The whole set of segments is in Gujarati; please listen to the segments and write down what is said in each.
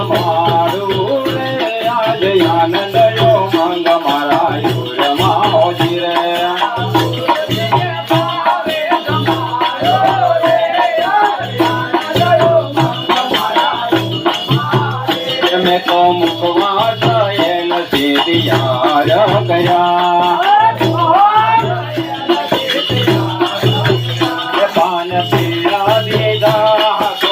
મારું રે આજ આનંદ યો મંગ મારા યોરમાં હોજી રે મેં તો મુખવા જયેલ સીધિયાર ગયા પાન પીડા દીધા તો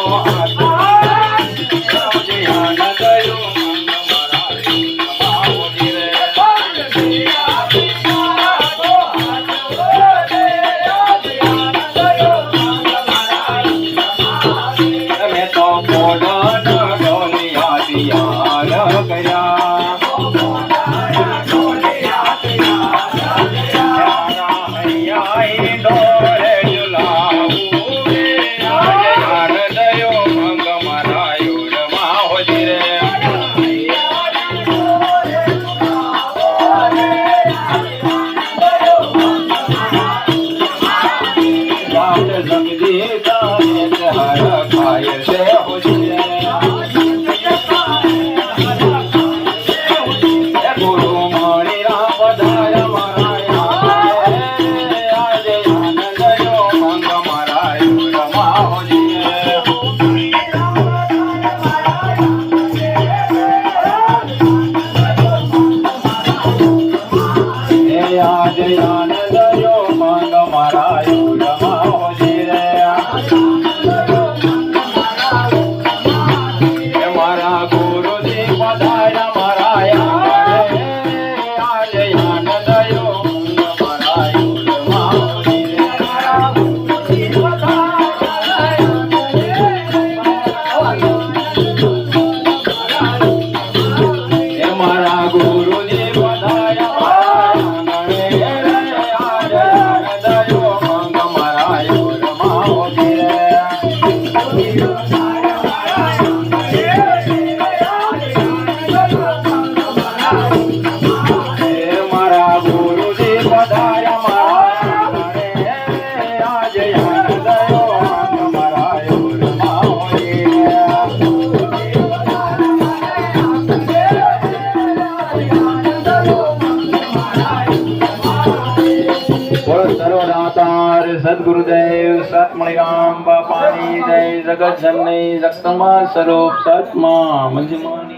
આનંદ યો મંગ મારા યોરમાં હોજી રે મેં તો મોડા ડોલિયા દિયાર ગયા ડોરે ઝુલાવું રે આજ આનંદ યો મંગ મારા યોરમાં હોજી રે જગદીશા હર ખાય છે હોજી રે ગુરુ મણી રામ પધાર્યા મારા આજે આનંદ યો મંગ મારા યોરમાં હોજી રે આજે આનંદ યો મંગ મારા યોરમાં હોજી રે મારા ગુરુજી પધાર્યા મારા આંગણે આજે આનંદ યો મંગ મારા યોરમાં હોજી રે મારા ગુરુજી પધાર્યા મારા આંગણે આજે આનંદ યો મંગ મારા યોરમાં હોજી રે મારા ગુરુજી પધાર્યા મારા આંગણે આજે આનંદ યો મંગ મારા યોરમાં હોજી રે બોલો સર્વદાતાર સદગુરુદેવ સતમણિરામ બાપાની જય જગત જનની જગતમાં સ્વરૂપ સતમાં મંજુમાની